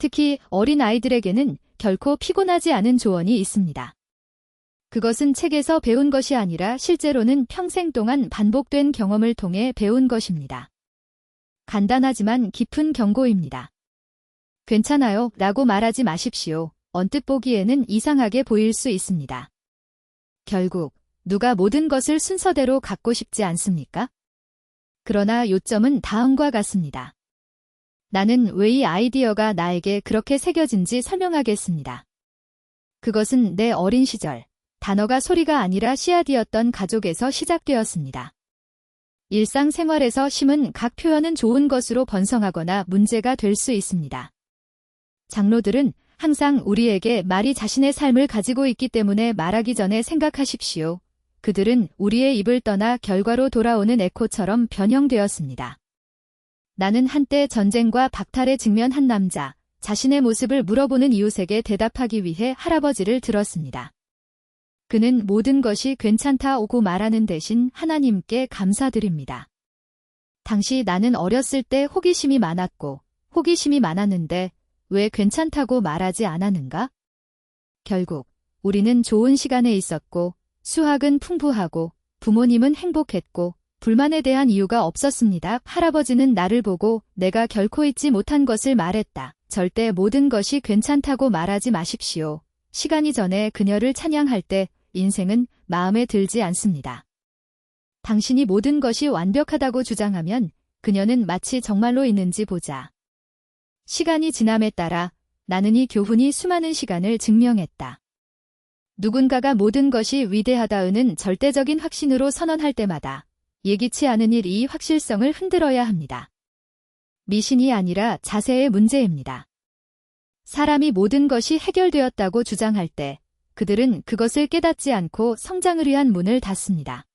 특히 어린 아이들에게는 결코 피곤하지 않은 조언이 있습니다. 그것은 책에서 배운 것이 아니라 실제로는 평생 동안 반복된 경험을 통해 배운 것입니다. 간단하지만 깊은 경고입니다. 괜찮아요 라고 말하지 마십시오. 언뜻 보기에는 이상하게 보일 수 있습니다. 결국 누가 모든 것을 순서대로 갖고 싶지 않습니까? 그러나 요점은 다음과 같습니다. 나는 왜 이 아이디어가 나에게 그렇게 새겨진지 설명하겠습니다. 그것은 내 어린 시절, 단어가 소리가 아니라 씨앗이었던 가족에서 시작되었습니다. 일상생활에서 심은 각 표현은 좋은 것으로 번성하거나 문제가 될 수 있습니다. 장로들은 항상 우리에게 말이 자신의 삶을 가지고 있기 때문에 말하기 전에 생각하십시오. 그들은 우리의 입을 떠나 결과로 돌아오는 에코처럼 변형되었습니다. 나는 한때 전쟁과 박탈에 직면한 남자, 자신의 모습을 물어보는 이웃에게 대답하기 위해 할아버지를 들었습니다. 그는 모든 것이 괜찮다고 말하는 대신 하나님께 감사드립니다. 당시 나는 어렸을 때 호기심이 많았는데 왜 괜찮다고 말하지 않았는가? 결국 우리는 좋은 시간에 있었고 수학은 풍부하고 부모님은 행복했고 불만에 대한 이유가 없었습니다. 할아버지는 나를 보고 내가 결코 잊지 못한 것을 말했다. 절대 모든 것이 괜찮다고 말하지 마십시오. 시간이 전에 그녀를 찬양할 때 인생은 마음에 들지 않습니다. 당신이 모든 것이 완벽하다고 주장하면 그녀는 마치 정말로 있는지 보자. 시간이 지남에 따라 나는 이 교훈이 수많은 시간을 증명했다. 누군가가 모든 것이 위대하다는 절대적인 확신으로 선언할 때마다 예기치 않은 이 확실성을 흔들어야 합니다. 미신이 아니라 자세의 문제입니다. 사람이 모든 것이 해결되었다고 주장할 때 그들은 그것을 깨닫지 않고 성장을 위한 문을 닫습니다.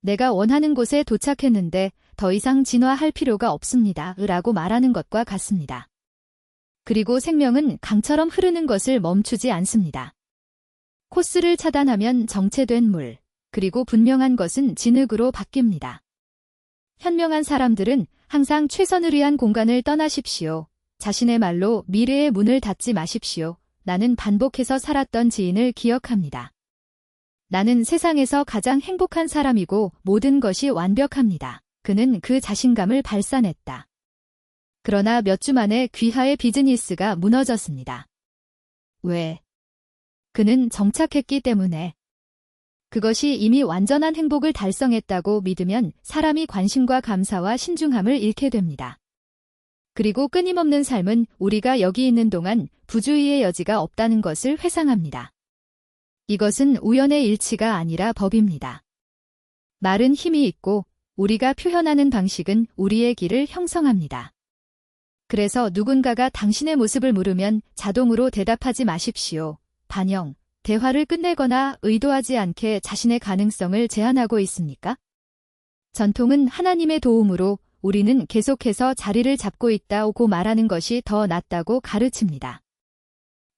내가 원하는 곳에 도착했는데 더 이상 진화할 필요가 없습니다. 라고 말하는 것과 같습니다. 그리고 생명은 강처럼 흐르는 것을 멈추지 않습니다. 코스를 차단하면 정체된 물, 그리고 분명한 것은 진흙으로 바뀝니다. 현명한 사람들은 항상 최선을 위한 공간을 떠나십시오. 자신의 말로 미래의 문을 닫지 마십시오. 나는 반복해서 살았던 지인을 기억합니다. 나는 세상에서 가장 행복한 사람이고 모든 것이 완벽합니다. 그는 그 자신감을 발산했다. 그러나 몇 주 만에 귀하의 비즈니스가 무너졌습니다. 왜? 그는 정착했기 때문에. 그것이 이미 완전한 행복을 달성했다고 믿으면 사람이 관심과 감사와 신중함을 잃게 됩니다. 그리고 끊임없는 삶은 우리가 여기 있는 동안 부주의의 여지가 없다는 것을 회상합니다. 이것은 우연의 일치가 아니라 법입니다. 말은 힘이 있고 우리가 표현하는 방식은 우리의 길을 형성합니다. 그래서 누군가가 당신의 모습을 물으면 자동으로 대답하지 마십시오. 반영, 대화를 끝내거나 의도하지 않게 자신의 가능성을 제한하고 있습니까? 전통은 하나님의 도움으로 우리는 계속해서 자리를 잡고 있다고 말하는 것이 더 낫다고 가르칩니다.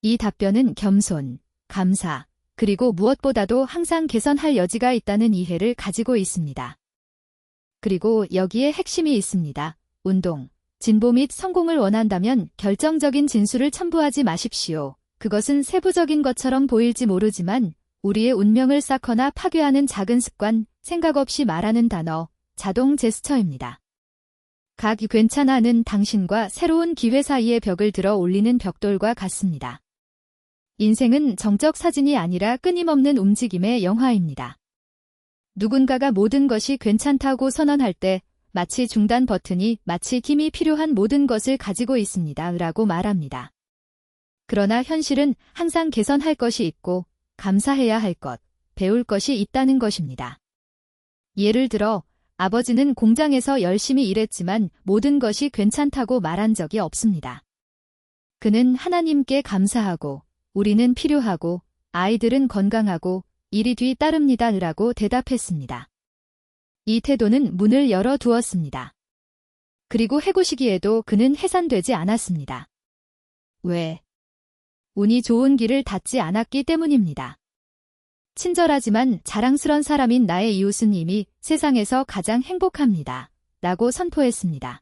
이 답변은 겸손, 감사, 그리고 무엇보다도 항상 개선할 여지가 있다는 이해를 가지고 있습니다. 그리고 여기에 핵심이 있습니다. 운동, 진보 및 성공을 원한다면 결정적인 진술을 첨부하지 마십시오. 그것은 세부적인 것처럼 보일지 모르지만 우리의 운명을 쌓거나 파괴하는 작은 습관, 생각 없이 말하는 단어, 자동 제스처입니다. 각 괜찮아는 당신과 새로운 기회 사이의 벽을 들어 올리는 벽돌과 같습니다. 인생은 정적 사진이 아니라 끊임없는 움직임의 영화입니다. 누군가가 모든 것이 괜찮다고 선언할 때 마치 중단 버튼이 마치 힘이 필요한 모든 것을 가지고 있습니다. 라고 말합니다. 그러나 현실은 항상 개선할 것이 있고 감사해야 할 것, 배울 것이 있다는 것입니다. 예를 들어 아버지는 공장에서 열심히 일했지만 모든 것이 괜찮다고 말한 적이 없습니다. 그는 하나님께 감사하고 우리는 필요하고 아이들은 건강하고 일이 뒤따릅니다. 라고 대답했습니다. 이 태도는 문을 열어두었습니다. 그리고 해고시기에도 그는 해산되지 않았습니다. 왜? 운이 좋은 길을 닫지 않았기 때문입니다. 친절하지만 자랑스런 사람인 나의 이웃은 이미 세상에서 가장 행복합니다. 라고 선포했습니다.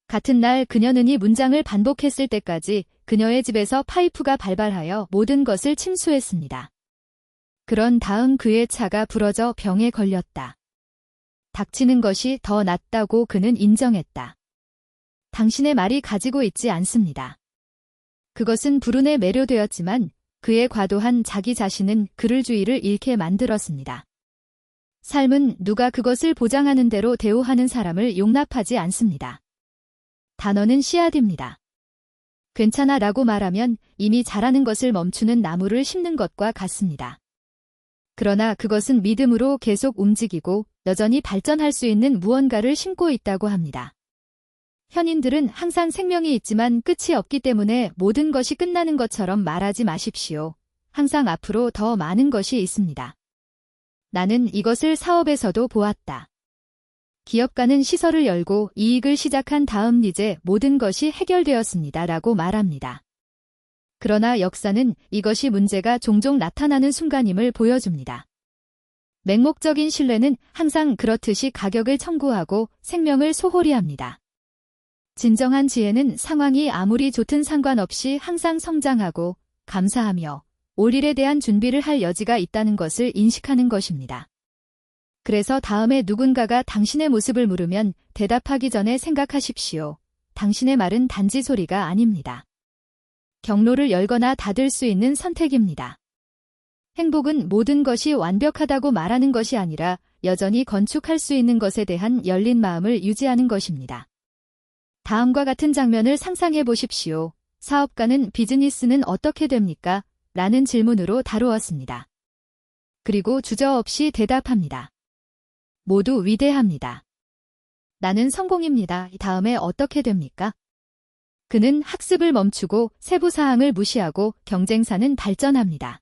같은 날 그녀는 이 문장을 반복했을 때까지 그녀의 집에서 파이프가 발발하여 모든 것을 침수했습니다. 그런 다음 그의 차가 부러져 병에 걸렸다. 닥치는 것이 더 낫다고 그는 인정했다. 당신의 말이 가지고 있지 않습니다. 그것은 불운에 매료되었지만 그의 과도한 자기 자신은 그를 주의를 잃게 만들었습니다. 삶은 누가 그것을 보장하는 대로 대우하는 사람을 용납하지 않습니다. 단어는 씨앗입니다. 괜찮아 라고 말하면 이미 자라는 것을 멈추는 나무를 심는 것과 같습니다. 그러나 그것은 믿음으로 계속 움직이고 여전히 발전할 수 있는 무언가를 심고 있다고 합니다. 현인들은 항상 생명이 있지만 끝이 없기 때문에 모든 것이 끝나는 것처럼 말하지 마십시오. 항상 앞으로 더 많은 것이 있습니다. 나는 이것을 사업에서도 보았다. 기업가는 시설을 열고 이익을 시작한 다음 이제 모든 것이 해결되었습니다. 라고 말합니다. 그러나 역사는 이것이 문제가 종종 나타나는 순간임을 보여줍니다. 맹목적인 신뢰는 항상 그렇듯이 가격을 청구하고 생명을 소홀히 합니다. 진정한 지혜는 상황이 아무리 좋든 상관없이 항상 성장하고 감사하며 올 일에 대한 준비를 할 여지가 있다는 것을 인식하는 것입니다. 그래서 다음에 누군가가 당신의 모습을 물으면 대답하기 전에 생각하십시오. 당신의 말은 단지 소리가 아닙니다. 경로를 열거나 닫을 수 있는 선택입니다. 행복은 모든 것이 완벽하다고 말하는 것이 아니라 여전히 건축할 수 있는 것에 대한 열린 마음을 유지하는 것입니다. 다음과 같은 장면을 상상해 보십시오. 사업가는 비즈니스는 어떻게 됩니까? 라는 질문으로 다루었습니다. 그리고 주저없이 대답합니다. 모두 위대합니다. 나는 성공입니다. 다음에 어떻게 됩니까? 그는 학습을 멈추고 세부 사항을 무시하고 경쟁사는 발전합니다.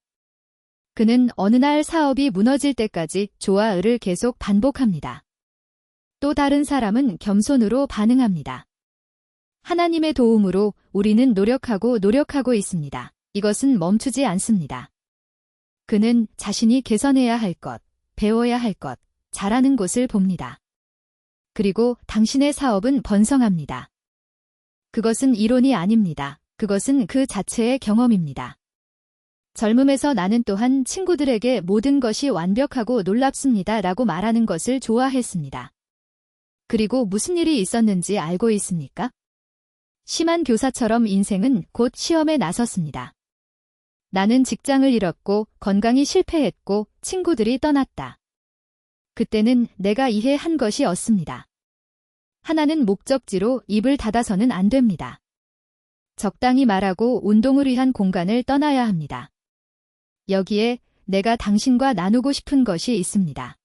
그는 어느 날 사업이 무너질 때까지 조와 을을 계속 반복합니다. 또 다른 사람은 겸손으로 반응합니다. 하나님의 도움으로 우리는 노력하고 있습니다. 이것은 멈추지 않습니다. 그는 자신이 개선해야 할 것, 배워야 할 것, 잘하는 곳을 봅니다. 그리고 당신의 사업은 번성합니다. 그것은 이론이 아닙니다. 그것은 그 자체의 경험입니다. 젊음에서 나는 또한 친구들에게 모든 것이 완벽하고 놀랍습니다. 라고 말하는 것을 좋아했습니다. 그리고 무슨 일이 있었는지 알고 있습니까? 심한 교사처럼 인생은 곧 시험에 나섰습니다. 나는 직장을 잃었고 건강이 실패했고 친구들이 떠났다. 그때는 내가 이해한 것이 없습니다. 하나는 목적지로 입을 닫아서는 안 됩니다. 적당히 말하고 운동을 위한 공간을 떠나야 합니다. 여기에 내가 당신과 나누고 싶은 것이 있습니다.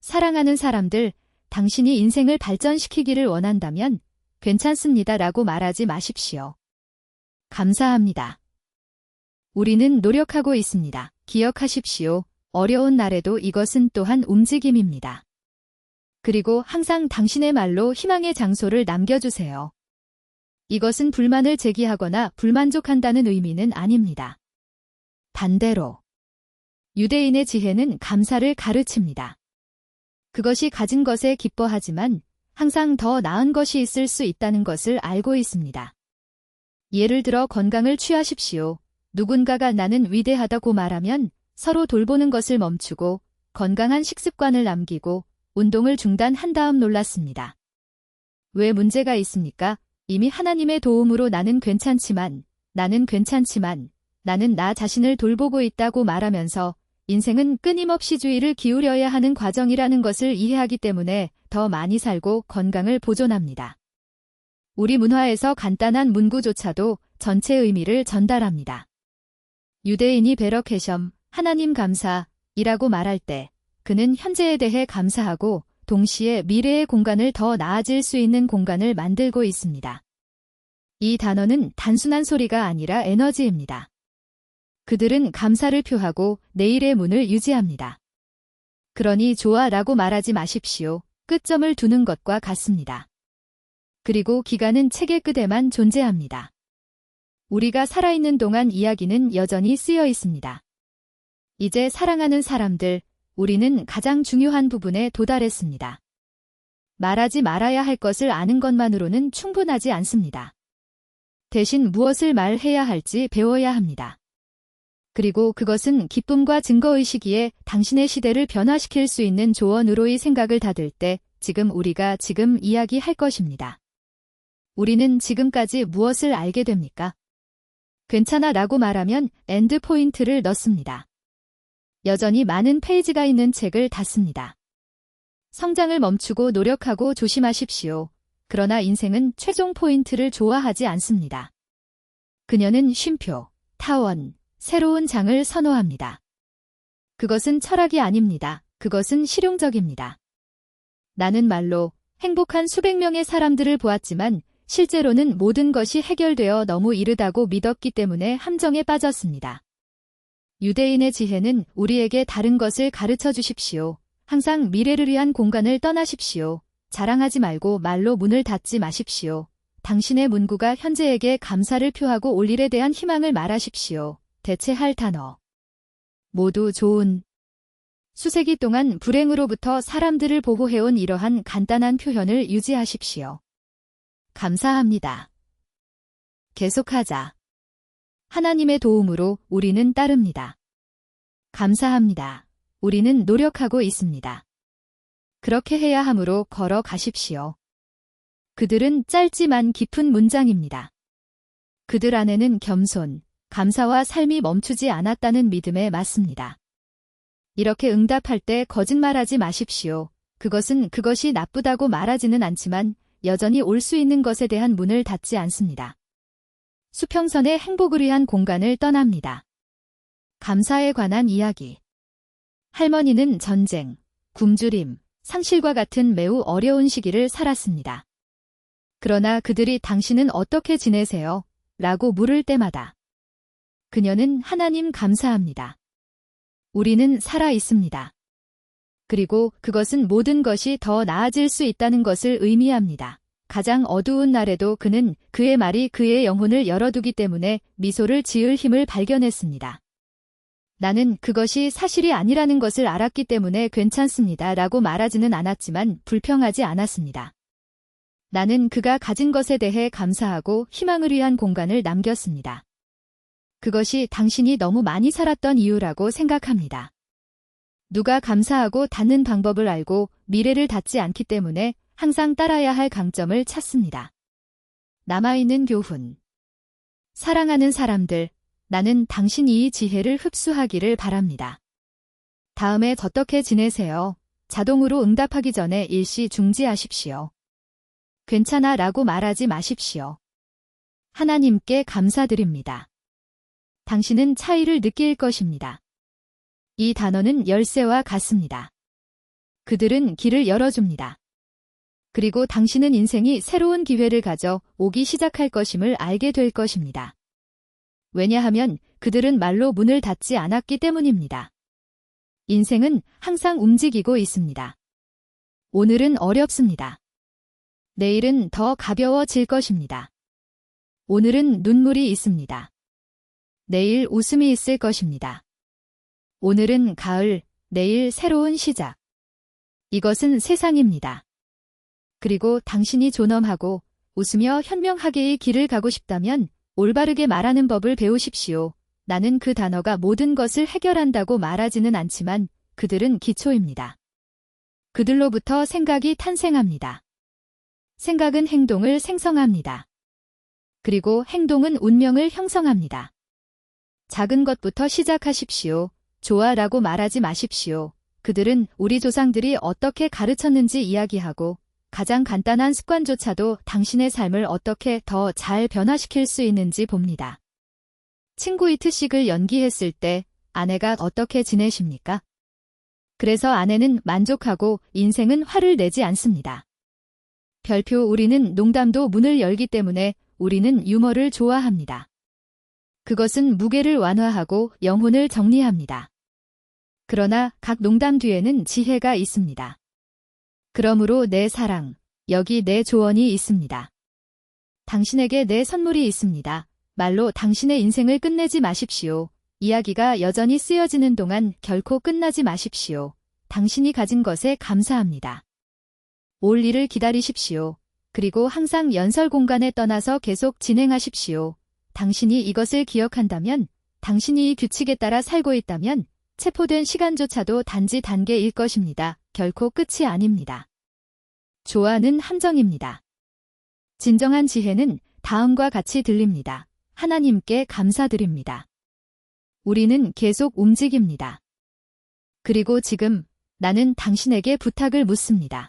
사랑하는 사람들, 당신이 인생을 발전시키기를 원한다면 괜찮습니다. 라고 말하지 마십시오. 감사합니다. 우리는 노력하고 있습니다. 기억하십시오. 어려운 날에도 이것은 또한 움직임입니다. 그리고 항상 당신의 말로 희망의 장소를 남겨주세요. 이것은 불만을 제기하거나 불만족한다는 의미는 아닙니다. 반대로 유대인의 지혜는 감사를 가르칩니다. 그것이 가진 것에 기뻐하지만 항상 더 나은 것이 있을 수 있다는 것을 알고 있습니다. 예를 들어 건강을 취하십시오. 누군가가 나는 위대하다고 말하면 서로 돌보는 것을 멈추고 건강한 식습관을 남기고 운동을 중단한 다음 놀랐습니다. 왜 문제가 있습니까? 이미 하나님의 도움으로 나는 괜찮지만 나는 나 자신을 돌보고 있다고 말하면서 인생은 끊임없이 주의를 기울여야 하는 과정이라는 것을 이해하기 때문에 더 많이 살고 건강을 보존합니다. 우리 문화에서 간단한 문구조차도 전체 의미를 전달합니다. 유대인이 베럭헤셴, 하나님 감사이라고 말할 때 그는 현재에 대해 감사하고 동시에 미래의 공간을 더 나아질 수 있는 공간을 만들고 있습니다. 이 단어는 단순한 소리가 아니라 에너지입니다. 그들은 감사를 표하고 내일의 문을 유지합니다. 그러니 좋아라고 말하지 마십시오. 끝점을 두는 것과 같습니다. 그리고 기간은 책의 끝에만 존재합니다. 우리가 살아있는 동안 이야기는 여전히 쓰여 있습니다. 이제 사랑하는 사람들, 우리는 가장 중요한 부분에 도달했습니다. 말하지 말아야 할 것을 아는 것만으로는 충분하지 않습니다. 대신 무엇을 말해야 할지 배워야 합니다. 그리고 그것은 기쁨과 증거의식이기에 당신의 시대를 변화시킬 수 있는 조언으로의 생각을 닫을 때 우리가 지금 이야기할 것입니다. 우리는 지금까지 무엇을 알게 됩니까? 괜찮아 라고 말하면 엔드 포인트를 넣습니다. 여전히 많은 페이지가 있는 책을 닫습니다. 성장을 멈추고 노력하고 조심하십시오. 그러나 인생은 최종 포인트를 좋아하지 않습니다. 그녀는 쉼표, 타원, 새로운 장을 선호합니다. 그것은 철학이 아닙니다. 그것은 실용적입니다. 나는 말로 행복한 수백 명의 사람들을 보았지만 실제로는 모든 것이 해결되어 너무 이르다고 믿었기 때문에 함정에 빠졌습니다. 유대인의 지혜는 우리에게 다른 것을 가르쳐 주십시오. 항상 미래를 위한 공간을 떠나십시오. 자랑하지 말고 말로 문을 닫지 마십시오. 당신의 문구가 현재에게 감사를 표하고 올 일에 대한 희망을 말하십시오. 대체할 단어. 모두 좋은. 수세기 동안 불행으로부터 사람들을 보호해온 이러한 간단한 표현을 유지하십시오. 감사합니다. 계속하자. 하나님의 도움으로 우리는 따릅니다. 감사합니다. 우리는 노력하고 있습니다. 그렇게 해야 하므로 걸어가십시오. 그들은 짧지만 깊은 문장입니다. 그들 안에는 겸손, 감사와 삶이 멈추지 않았다는 믿음에 맞습니다. 이렇게 응답할 때 거짓말하지 마십시오. 그것이 나쁘다고 말하지는 않지만 여전히 올 수 있는 것에 대한 문을 닫지 않습니다. 수평선의 행복을 위한 공간을 떠납니다. 감사에 관한 이야기. 할머니는 전쟁, 굶주림, 상실과 같은 매우 어려운 시기를 살았습니다. 그러나 그들이 당신은 어떻게 지내세요? 라고 물을 때마다 그녀는 하나님 감사합니다. 우리는 살아 있습니다. 그리고 그것은 모든 것이 더 나아질 수 있다는 것을 의미합니다. 가장 어두운 날에도 그는 그의 말이 그의 영혼을 열어두기 때문에 미소를 지을 힘을 발견했습니다. 나는 그것이 사실이 아니라는 것을 알았기 때문에 괜찮습니다 라고 말하지는 않았지만 불평하지 않았습니다. 나는 그가 가진 것에 대해 감사하고 희망을 위한 공간을 남겼습니다. 그것이 당신이 너무 많이 살았던 이유라고 생각합니다. 누가 감사하고 닫는 방법을 알고 미래를 닫지 않기 때문에 항상 따라야 할 강점을 찾습니다. 남아있는 교훈. 사랑하는 사람들, 나는 당신이 이 지혜를 흡수하기를 바랍니다. 다음에 어떻게 지내세요? 자동으로 응답하기 전에 일시 중지하십시오. 괜찮아 라고 말하지 마십시오. 하나님께 감사드립니다. 당신은 차이를 느낄 것입니다. 이 단어는 열쇠와 같습니다. 그들은 길을 열어줍니다. 그리고 당신은 인생이 새로운 기회를 가져 오기 시작할 것임을 알게 될 것입니다. 왜냐하면 그들은 말로 문을 닫지 않았기 때문입니다. 인생은 항상 움직이고 있습니다. 오늘은 어렵습니다. 내일은 더 가벼워질 것입니다. 오늘은 눈물이 있습니다. 내일 웃음이 있을 것입니다. 오늘은 가을, 내일 새로운 시작. 이것은 세상입니다. 그리고 당신이 존엄하고 웃으며 현명하게의 길을 가고 싶다면 올바르게 말하는 법을 배우십시오. 나는 그 단어가 모든 것을 해결한다고 말하지는 않지만 그들은 기초입니다. 그들로부터 생각이 탄생합니다. 생각은 행동을 생성합니다. 그리고 행동은 운명을 형성합니다. 작은 것부터 시작하십시오. 좋아라고 말하지 마십시오. 그들은 우리 조상들이 어떻게 가르쳤는지 이야기하고 가장 간단한 습관조차도 당신의 삶을 어떻게 더 잘 변화시킬 수 있는지 봅니다. 친구의 특식을 연기했을 때 아내가 어떻게 지내십니까? 그래서 아내는 만족하고 인생은 화를 내지 않습니다. 별표 우리는 농담도 문을 열기 때문에 우리는 유머를 좋아합니다. 그것은 무게를 완화하고 영혼을 정리합니다. 그러나 각 농담 뒤에는 지혜가 있습니다. 그러므로 내 사랑, 여기 내 조언이 있습니다. 당신에게 내 선물이 있습니다. 말로 당신의 인생을 끝내지 마십시오. 이야기가 여전히 쓰여지는 동안 결코 끝나지 마십시오. 당신이 가진 것에 감사합니다. 올 일을 기다리십시오. 그리고 항상 연설 공간에 떠나서 계속 진행하십시오. 당신이 이것을 기억한다면, 당신이 이 규칙에 따라 살고 있다면, 체포된 시간조차도 단지 단계일 것입니다. 결코 끝이 아닙니다. 조화는 함정입니다. 진정한 지혜는 다음과 같이 들립니다. 하나님께 감사드립니다. 우리는 계속 움직입니다. 그리고 지금 나는 당신에게 부탁을 묻습니다.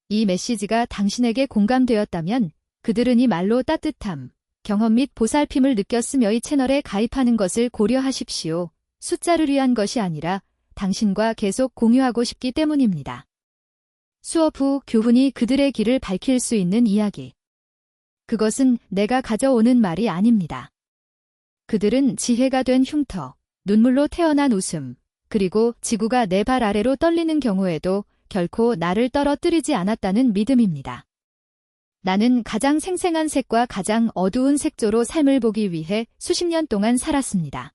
이 메시지가 당신에게 공감되었다면 그들은 이 말로 따뜻함, 경험 및 보살핌을 느꼈으며 이 채널에 가입하는 것을 고려하십시오. 숫자를 위한 것이 아니라 당신과 계속 공유하고 싶기 때문입니다. 수업 후 교훈이 그들의 길을 밝힐 수 있는 이야기. 그것은 내가 가져오는 말이 아닙니다. 그들은 지혜가 된 흉터, 눈물로 태어난 웃음, 그리고 지구가 내 발 아래로 떨리는 경우에도 결코 나를 떨어뜨리지 않았다는 믿음입니다. 나는 가장 생생한 색과 가장 어두운 색조로 삶을 보기 위해 수십 년 동안 살았습니다.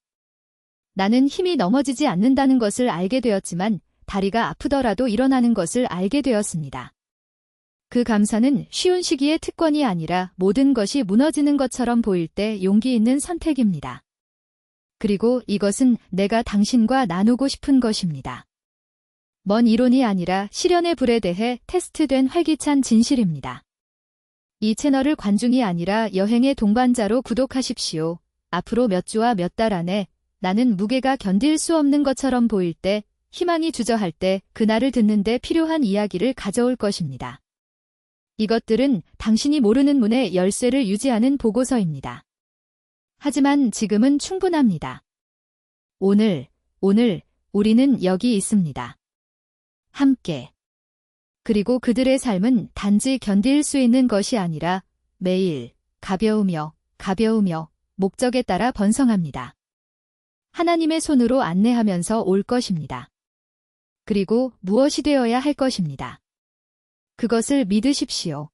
나는 힘이 넘어지지 않는다는 것을 알게 되었지만 다리가 아프더라도 일어나는 것을 알게 되었습니다. 그 감사는 쉬운 시기의 특권이 아니라 모든 것이 무너지는 것처럼 보일 때 용기 있는 선택입니다. 그리고 이것은 내가 당신과 나누고 싶은 것입니다. 먼 이론이 아니라 실현의 불에 대해 테스트된 활기찬 진실입니다. 이 채널을 관중이 아니라 여행의 동반자로 구독하십시오. 앞으로 몇 주와 몇 달 안에 나는 무게가 견딜 수 없는 것처럼 보일 때, 희망이 주저할 때 그날을 듣는 데 필요한 이야기를 가져올 것입니다. 이것들은 당신이 모르는 문의 열쇠를 유지하는 보고서입니다. 하지만 지금은 충분합니다. 오늘 우리는 여기 있습니다. 함께. 그리고 그들의 삶은 단지 견딜 수 있는 것이 아니라 매일 가벼우며 목적에 따라 번성합니다. 하나님의 손으로 안내하면서 올 것입니다. 그리고 무엇이 되어야 할 것입니다. 그것을 믿으십시오.